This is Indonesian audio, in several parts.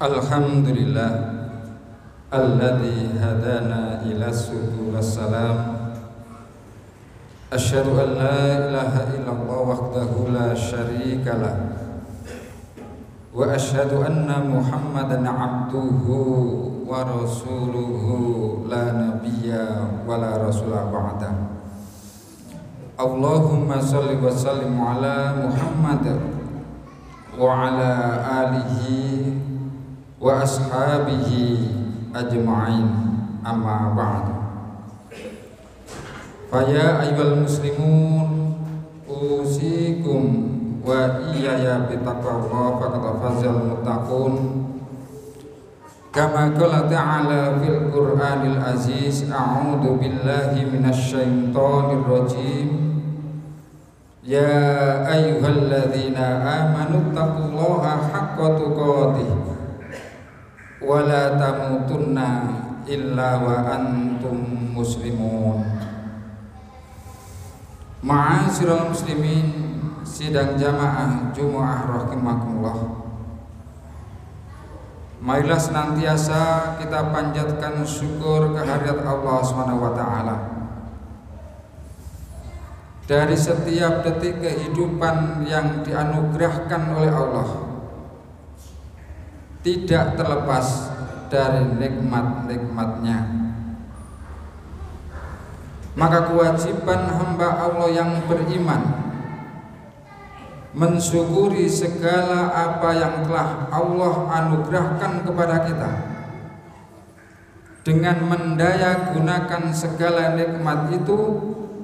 Alhamdulillah alladzi hadana ila subul salam. Asyhadu an la ilaha illallah wahdahu la syarikalah wa asyhadu anna Muhammadan abduhu wa rasuluhu la nabiyya wa la rasula ba'da. Allahumma shalli wa sallim ala Muhammad wa ala alihi wa ashabihi ajma'in, amma ba'du. Faya ayyuhal muslimun usikum wa iyaya bitaqwallah faqad fazal muttaqun. Kama qala ta'ala fil Qur'anil aziz, a'udzu billahi minasy syaithanir rajim. Ya ayyuhalladzina amanu taqullaha haqqa tuqatih wa la tamutunna illa wa antum muslimun. Ma'asyiral muslimin, sidang jamaah Jumat rahimakumullah. Marilah senantiasa kita panjatkan syukur kehadirat Allah Subhanahu wa taala. Dari setiap detik kehidupan yang dianugerahkan oleh Allah, tidak terlepas dari nikmat-nikmatnya. Maka kewajiban hamba Allah yang beriman mensyukuri segala apa yang telah Allah anugerahkan kepada kita, dengan mendaya gunakan segala nikmat itu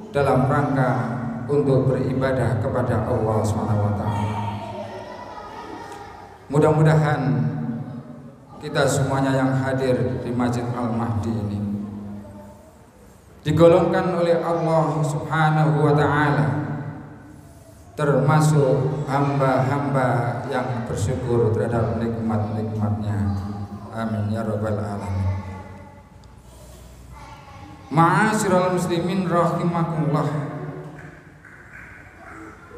dalam rangka untuk beribadah kepada Allah SWT. Mudah-mudahan kita semuanya yang hadir di Masjid Al-Mahdi ini digolongkan oleh Allah Subhanahu wa ta'ala termasuk hamba-hamba yang bersyukur terhadap nikmat-nikmatnya. Amin ya rabbal alamin. Ma'asyiral muslimin rahimakumullah.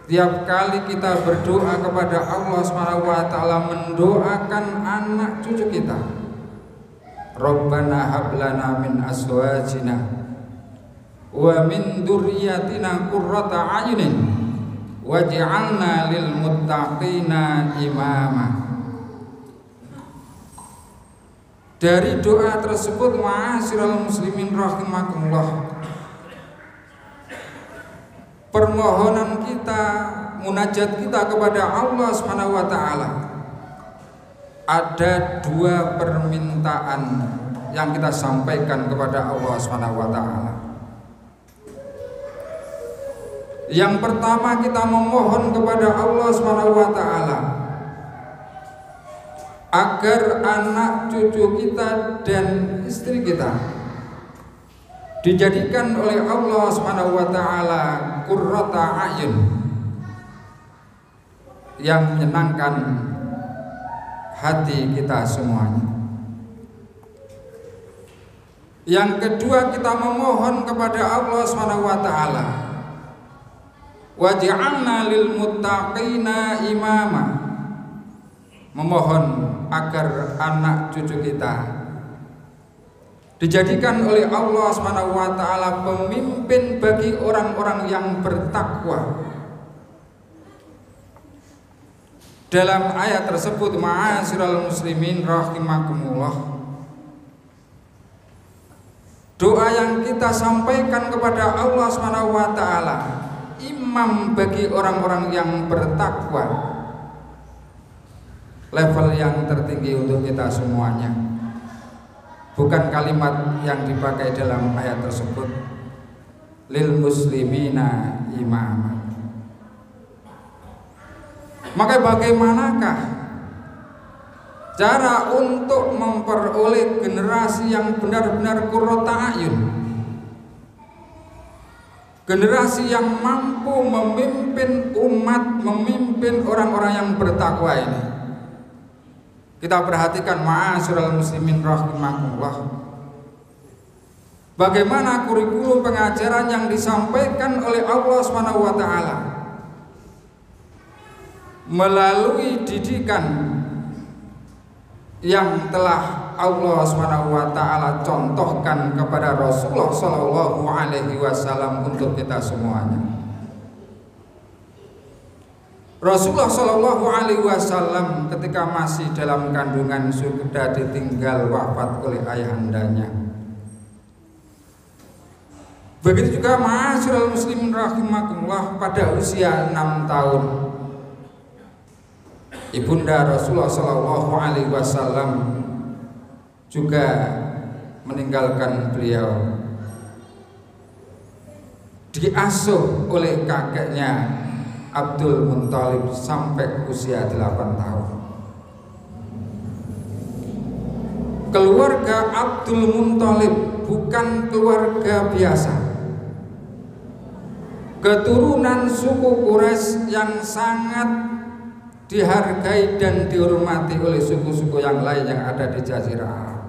Tiap kali kita berdoa kepada Allah Subhanahu wa taala, mendoakan anak cucu kita, Rabbana hab lana min azwajina wa min dzurriyyatina qurrata a'yunin waj'alna lil muttaqina imama. Dari doa tersebut, ma'asyiral muslimin rahimakumullah, permohonan kita, munajat kita kepada Allah Subhanahu wa taala, ada dua permintaan yang kita sampaikan kepada Allah Subhanahu wa taala. Yang pertama, kita memohon kepada Allah Subhanahu wa taala agar anak cucu kita dan istri kita dijadikan oleh Allah Subhanahu wa taala qurrata a'yun, yang menyenangkan hati kita semuanya. Yang kedua, kita memohon kepada Allah Subhanahu wa taala, waj'alna lil muttaqina imama, memohon agar anak cucu kita dijadikan oleh Allah Subhanahu wa taala pemimpin bagi orang-orang yang bertakwa. Dalam ayat tersebut, ma'asyiral muslimin rahimakumullah, doa yang kita sampaikan kepada Allah Subhanahu wa taala, imam bagi orang-orang yang bertakwa, level yang tertinggi untuk kita semuanya. Bukan kalimat yang dipakai dalam ayat tersebut, lil muslimina imama. Maka bagaimanakah cara untuk memperoleh generasi yang benar-benar qurrata a'yun, generasi yang mampu memimpin umat, memimpin orang-orang yang bertakwa ini? Kita perhatikan, ma'asyiral muslimin rahimakumullah, bagaimana kurikulum pengajaran yang disampaikan oleh Allah Subhanahu wa taala melalui didikan yang telah Allah SWT contohkan kepada Rasulullah SAW untuk kita semuanya. Rasulullah SAW ketika masih dalam kandungan sudah ditinggal wafat oleh ayahandanya. Begitu juga ma'asyiral muslimin rahimakumullah, pada usia 6 tahun Ibunda Rasulullah SAW juga meninggalkan beliau, diasuh oleh kakeknya Abdul Muthalib sampai usia 8 tahun. Keluarga Abdul Muthalib bukan keluarga biasa, keturunan suku Quraisy yang sangat dihargai dan dihormati oleh suku-suku yang lain yang ada di Jazirah Arab.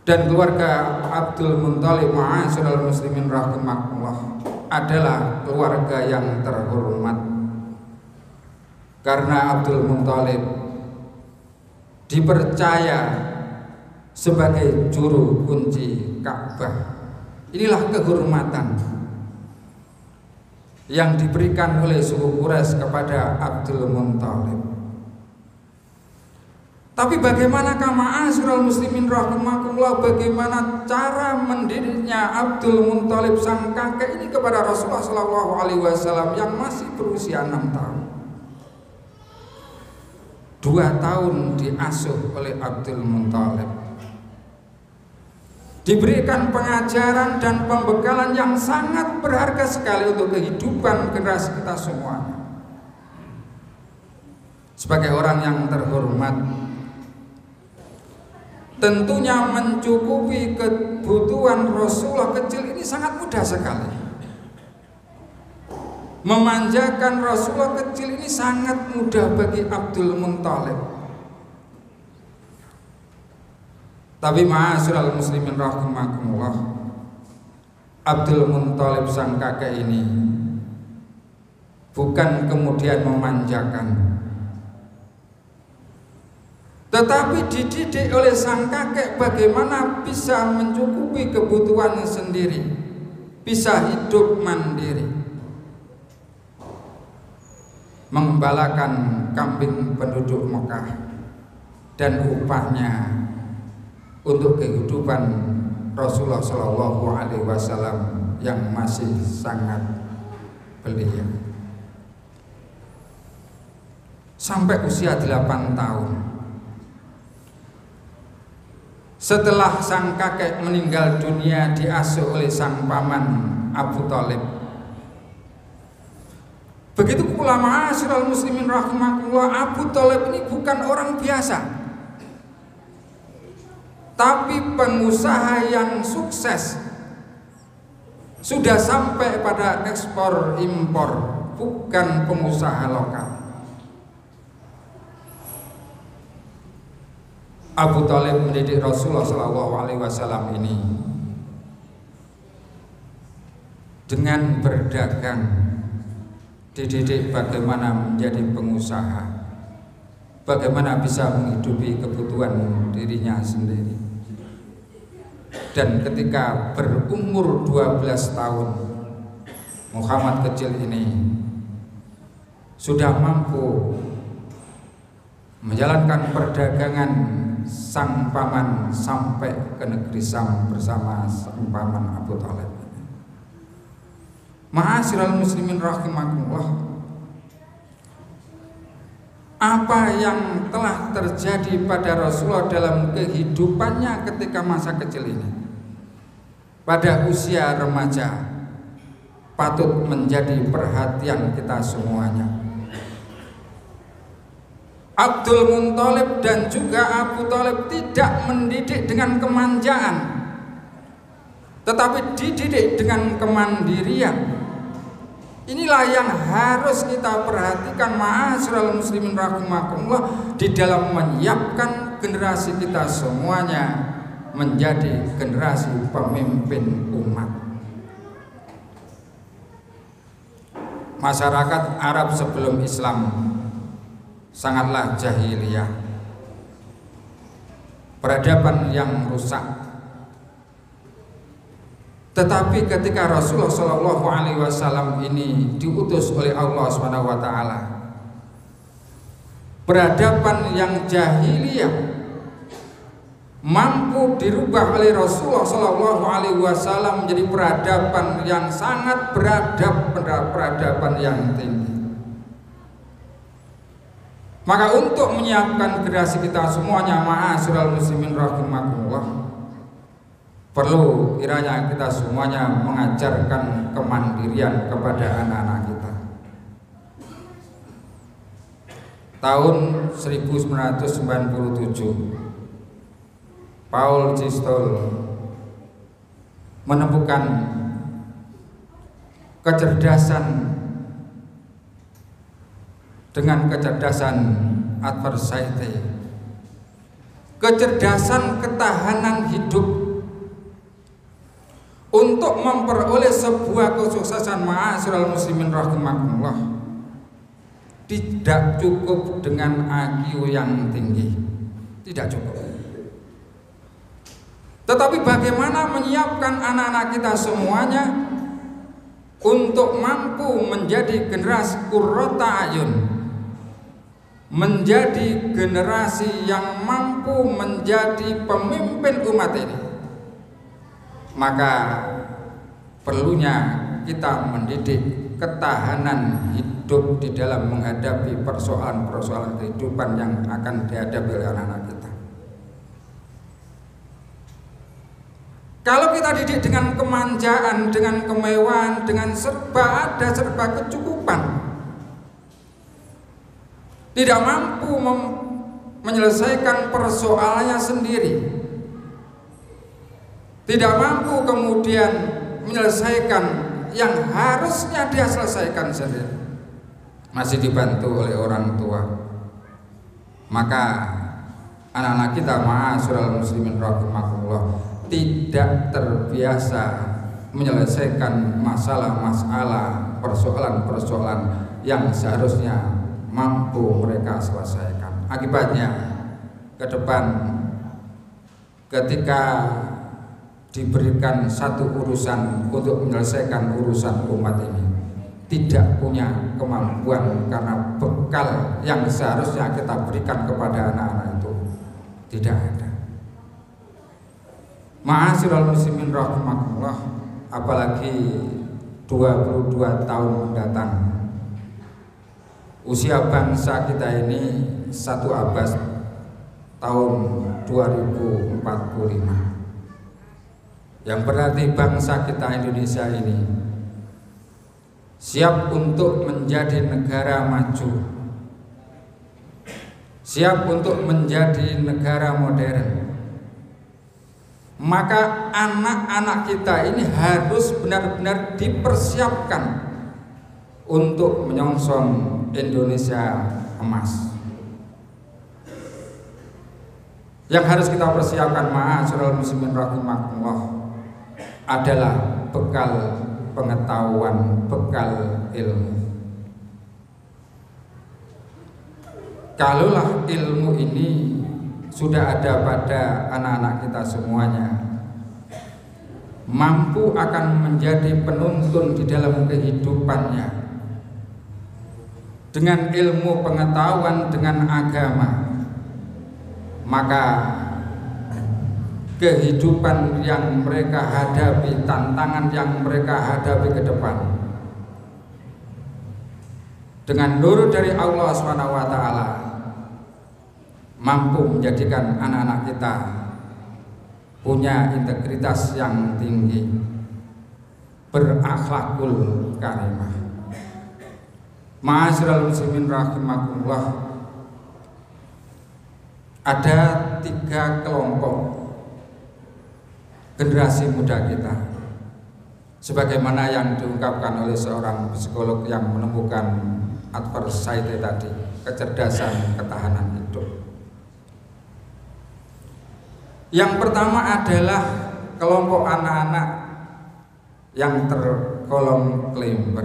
Dan keluarga Abdul Muthalib ma'asyiral muslimin rahimakumullah adalah keluarga yang terhormat, karena Abdul Muthalib dipercaya sebagai juru kunci Ka'bah. Inilah kehormatan yang diberikan oleh suku Quraisy kepada Abdul Muthalib. Tapi bagaimana ma'asyiral muslimin rahimakumullah, bagaimana cara mendidiknya Abdul Muthalib sang kakek ini kepada Rasulullah SAW yang masih berusia 6 tahun. 2 tahun diasuh oleh Abdul Muthalib, diberikan pengajaran dan pembekalan yang sangat berharga sekali untuk kehidupan generasi kita semuanya. Sebagai orang yang terhormat, tentunya mencukupi kebutuhan Rasulullah kecil ini sangat mudah sekali. Memanjakan Rasulullah kecil ini sangat mudah bagi Abdul Muthalib. Tapi ma'asyiral muslimin rahimakumullah, Abdul Muthalib sang kakek ini bukan kemudian memanjakan, tetapi dididik oleh sang kakek bagaimana bisa mencukupi kebutuhan sendiri, bisa hidup mandiri, mengembalakan kambing penduduk Mekah dan upahnya untuk kehidupan Rasulullah SAW yang masih sangat belia. Sampai usia 8 tahun, setelah sang kakek meninggal dunia, diasuh oleh sang paman Abu Thalib. Begitu pula ma'asyiral muslimin rahimakumullah, Abu Thalib ini bukan orang biasa, tapi pengusaha yang sukses, sudah sampai pada ekspor impor, bukan pengusaha lokal. Abu Thalib mendidik Rasulullah SAW ini dengan berdagang, dididik bagaimana menjadi pengusaha, bagaimana bisa menghidupi kebutuhan dirinya sendiri. Dan ketika berumur 12 tahun, Muhammad kecil ini sudah mampu menjalankan perdagangan sang paman sampai ke negeri Syam bersama sang paman Abu Thalib. Ma'asyiral muslimin rahimakumullah, apa yang telah terjadi pada Rasulullah dalam kehidupannya ketika masa kecil ini, pada usia remaja, patut menjadi perhatian kita semuanya. Abdul Muthalib dan juga Abu Thalib tidak mendidik dengan kemanjaan, tetapi dididik dengan kemandirian. Inilah yang harus kita perhatikan ma'asyiral muslimin rahimakumullah di dalam menyiapkan generasi kita semuanya menjadi generasi pemimpin umat. Masyarakat Arab sebelum Islam sangatlah jahiliyah, peradaban yang rusak. Tetapi ketika Rasulullah Shallallahu Alaihi Wasallam ini diutus oleh Allah Subhanahu Wa Taala, peradaban yang jahiliyah mampu dirubah oleh Rasulullah Shallallahu Alaihi Wasallam menjadi peradaban yang sangat beradab, peradaban yang tinggi. Maka untuk menyiapkan generasi kita semuanya, ma'asyiral muslimin rahimakumullah, perlu kiranya kita semuanya mengajarkan kemandirian kepada anak-anak kita. Tahun 1997 Paul Gistol menemukan kecerdasan dengan kecerdasan adversity, kecerdasan ketahanan hidup untuk memperoleh sebuah kesuksesan. Ma'asyiral muslimin rahimakumullah, tidak cukup dengan IQ yang tinggi, tidak cukup. Tetapi bagaimana menyiapkan anak-anak kita semuanya untuk mampu menjadi generasi qurrata ayun, menjadi generasi yang mampu menjadi pemimpin umat ini. Maka perlunya kita mendidik ketahanan hidup di dalam menghadapi persoalan-persoalan kehidupan yang akan dihadapi oleh anak-anak kita. Kalau kita didik dengan kemanjaan, dengan kemewahan, dengan serba ada, serba kecukupan, tidak mampu menyelesaikan persoalannya sendiri, tidak mampu kemudian menyelesaikan yang harusnya dia selesaikan sendiri, masih dibantu oleh orang tua, maka anak-anak kita, ma'asyiral muslimin rahimakumullah, tidak terbiasa menyelesaikan masalah-masalah, persoalan-persoalan yang seharusnya mampu mereka selesaikan. Akibatnya ke depan ketika diberikan satu urusan untuk menyelesaikan urusan umat ini, tidak punya kemampuan karena bekal yang seharusnya kita berikan kepada anak-anak itu tidak ada. Ma'asyiral muslimin rahimakumullah, apalagi 22 tahun mendatang, usia bangsa kita ini 1 abad, tahun 2045, yang berarti bangsa kita Indonesia ini siap untuk menjadi negara maju, siap untuk menjadi negara modern. Maka anak-anak kita ini harus benar-benar dipersiapkan untuk menyongsong Indonesia emas. Yang harus kita persiapkan, ma'asyiral muslimin rahimakumullah, adalah bekal pengetahuan, bekal ilmu. Kalaulah ilmu ini sudah ada pada anak-anak kita semuanya, mampu akan menjadi penuntun di dalam kehidupannya dengan ilmu pengetahuan, dengan agama, maka kehidupan yang mereka hadapi, tantangan yang mereka hadapi ke depan, dengan nur dari Allah Subhanahu wa Ta'ala, mampu menjadikan anak-anak kita punya integritas yang tinggi, berakhlakul karimah. Ma'asyiral muslimin rahimakumullah, ada 3 kelompok generasi muda kita, sebagaimana yang diungkapkan oleh seorang psikolog yang menemukan adversity tadi, kecerdasan ketahanan hidup. Yang pertama adalah kelompok anak-anak yang tergolong klimber.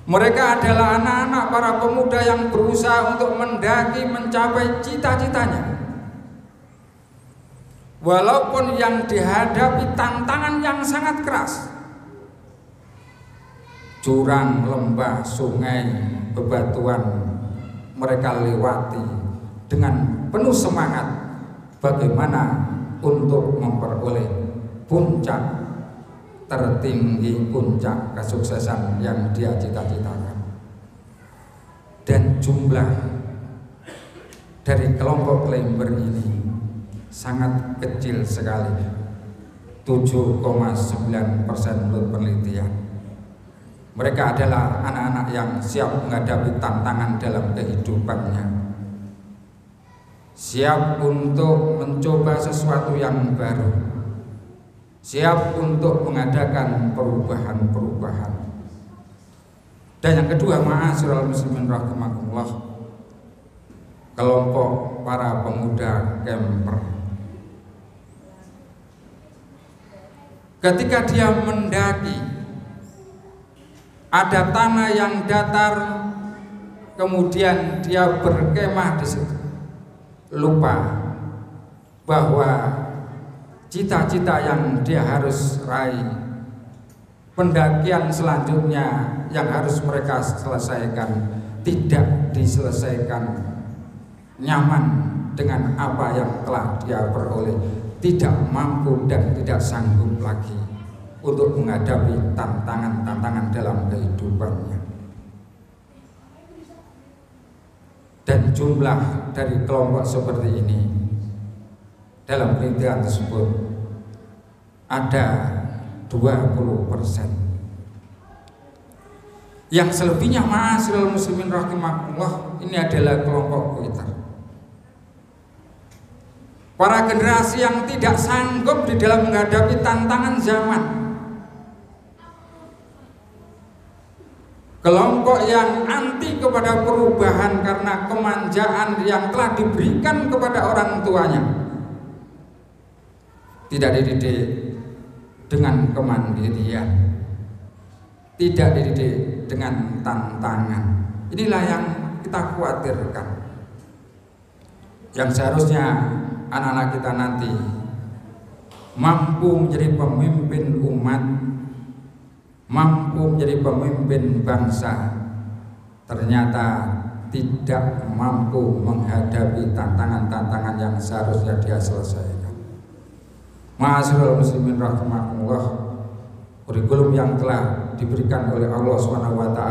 Mereka adalah anak-anak para pemuda yang berusaha untuk mendaki mencapai cita-citanya. Walaupun yang dihadapi tantangan yang sangat keras, jurang, lembah, sungai, bebatuan mereka lewati dengan penuh semangat bagaimana untuk memperoleh puncak tertinggi, puncak kesuksesan yang dia cita-citakan. Dan jumlah dari kelompok Climber ini sangat kecil sekali, 7,9% menurut penelitian. Mereka adalah anak-anak yang siap menghadapi tantangan dalam kehidupannya, siap untuk mencoba sesuatu yang baru, siap untuk mengadakan perubahan-perubahan. Dan yang kedua, ma'asyiral muslimin rahimakumullah, kelompok para pemuda camper, ketika dia mendaki, ada tanah yang datar, kemudian dia berkemah di situ, lupa bahwa cita-cita yang dia harus raih, pendakian selanjutnya yang harus mereka selesaikan, tidak diselesaikan nyaman dengan apa yang telah dia peroleh, tidak mampu dan tidak sanggup lagi untuk menghadapi tantangan-tantangan dalam kehidupannya. Dan jumlah dari kelompok seperti ini dalam penelitian tersebut ada 20%. Yang selebihnya, ma'asyiral muslimin rahimakumullah, ini adalah kelompok quitter, para generasi yang tidak sanggup di dalam menghadapi tantangan zaman, kelompok yang anti kepada perubahan karena kemanjaan yang telah diberikan kepada orang tuanya, tidak dididik dengan kemandirian, tidak dididik dengan tantangan. Inilah yang kita khawatirkan, yang seharusnya anak-anak kita nanti mampu menjadi pemimpin umat, mampu menjadi pemimpin bangsa, ternyata tidak mampu menghadapi tantangan-tantangan yang seharusnya dia selesaikan. Ma'asyiral muslimin rahimakumullah, kurikulum yang telah diberikan oleh Allah SWT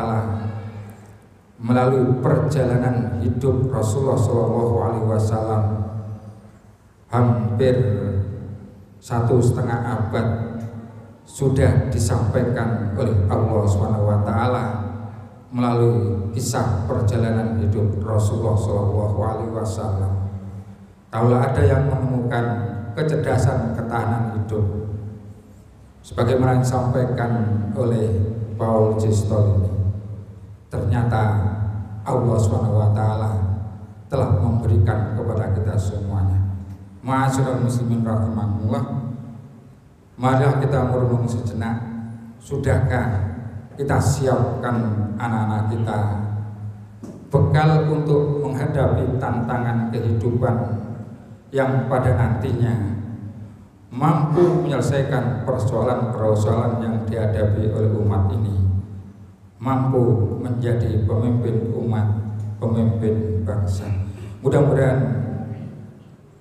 melalui perjalanan hidup Rasulullah SAW hampir 1,5 abad sudah disampaikan oleh Allah SWT melalui kisah perjalanan hidup Rasulullah SAW. Kalau ada yang menemukan kecerdasan ketahanan hidup sebagaimana disampaikan oleh Paul Gistol ini, ternyata Allah SWT telah memberikan kepada kita semuanya. Ma'asyiral muslimin rahimakumullah, marilah kita merenung sejenak. Sudahkah kita siapkan anak-anak kita bekal untuk menghadapi tantangan kehidupan yang pada nantinya mampu menyelesaikan persoalan-persoalan yang dihadapi oleh umat ini, mampu menjadi pemimpin umat, pemimpin bangsa. Mudah-mudahan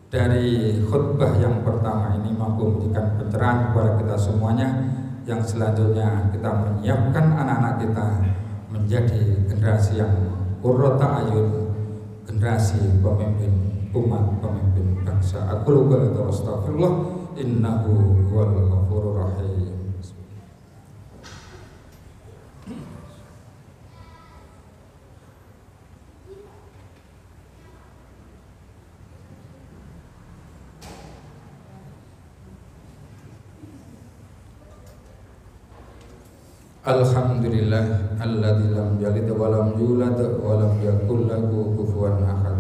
dari khutbah yang pertama ini mampu memberikan pencerahan kepada kita semuanya, yang selanjutnya kita menyiapkan anak-anak kita menjadi generasi yang qurrata ayun, generasi pemimpin umat, pemimpin bangsa. Aku lupa itu, astagfirullah, innahu huwal ghafurur rahim. Alhamdulillah alladzi lam yalid wa lam yulad wa lam yakul lahu kufuwan ahad.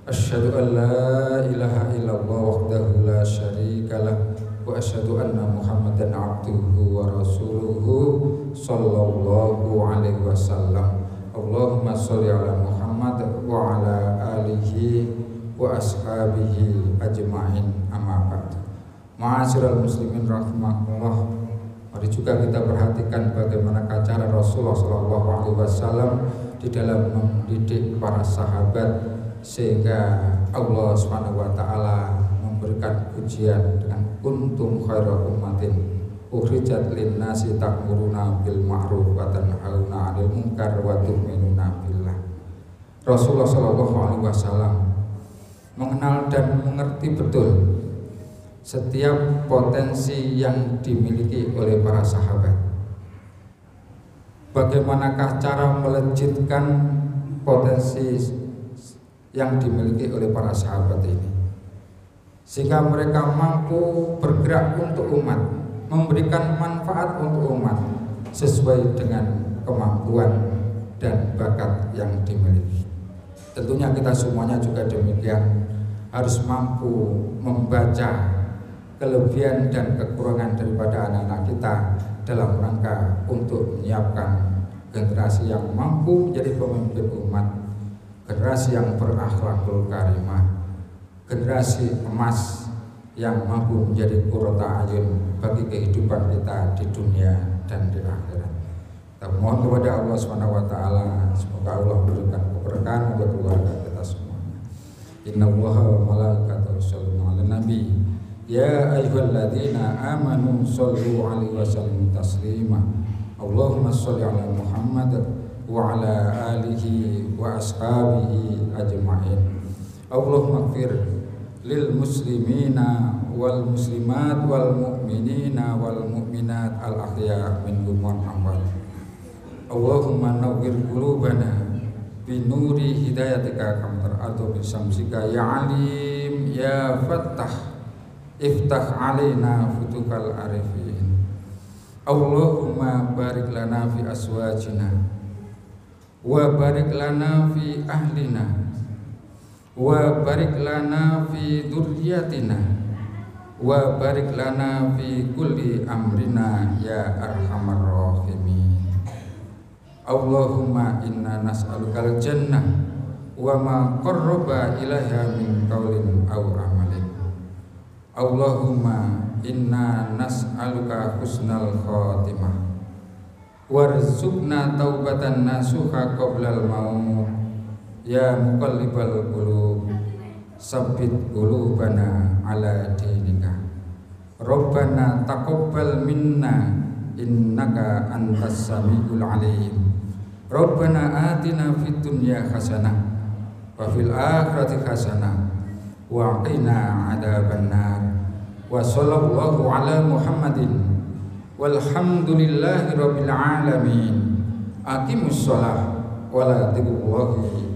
Asyhadu an la ilaha illallah wahdahu la syarika lah wa asyhadu anna Muhammadan abduhu wa rasuluhu sallallahu alaihi wasallam. Allahumma sholli ala Muhammad wa ala alihi wa ashabihi ajma'in, amma ba'du. Ma'asyiral muslimin rahimakumullah. Mari juga kita perhatikan bagaimana cara Rasulullah SAW di dalam mendidik para sahabat, sehingga Allah SWT memberikan pujian dengan kuntum khaira ummatin ukhrijat linnasi ta'muruna bil ma'ruf wa tanhauna 'anil munkar wa tu'minuna billah. Rasulullah SAW mengenal dan mengerti betul setiap potensi yang dimiliki oleh para sahabat. Bagaimanakah cara melejitkan potensi yang dimiliki oleh para sahabat ini, sehingga mereka mampu bergerak untuk umat, memberikan manfaat untuk umat sesuai dengan kemampuan dan bakat yang dimiliki. Tentunya kita semuanya juga demikian, harus mampu membaca kelebihan dan kekurangan daripada anak-anak kita dalam rangka untuk menyiapkan generasi yang mampu menjadi pemimpin umat, generasi yang berakhlakul karimah, generasi emas yang mampu menjadi qurrata ayun bagi kehidupan kita di dunia dan di akhirat. Kita mohon kepada Allah SWT, semoga Allah memberikan keberkahan untuk keluarga kita semuanya. Innallaha wa malaikatahu yusholluna 'alan nabi ya ayyuhalladzina amanu shollu 'alaihi wa sallimu taslima. Allahumma sholli 'ala Muhammad wa 'ala alihi wa ashabihi ajma'in. Allahumma ighfir lil muslimina wal muslimat wal mu'minina wal mu'minat al ahya minhum wal amwat. Allahumma nawwir qulubana bi nuri hidayatika kama tar'atu bi samsika ya alim ya fattah iftah alaina futukal arifin. Allahumma barik lana fi aswajina wa barik lana fi ahlina wa barik lana fi dzurriyyatina wa barik lana fi kulli amrina ya arhamar rahimin. Allahumma inna nas'alukal jannah wa ma qarraba ilaiha min qaulin aw amalin. Allahumma inna nas'aluka husnal khatimah warzuqna taubatan nasuha qoblal maut. Ya muqallibal qulub sabbit qulubana ala dinika. Rabbana taqabbal minna innaka antas samiul alim. Rabbana atina fid dunya hasanah wa fil akhirati hasanah wa qina adzabannar. Wa sallallahu ala Muhammadin walhamdulillahi rabbil alamin. Aqimus shalah wa la tadhkurullahi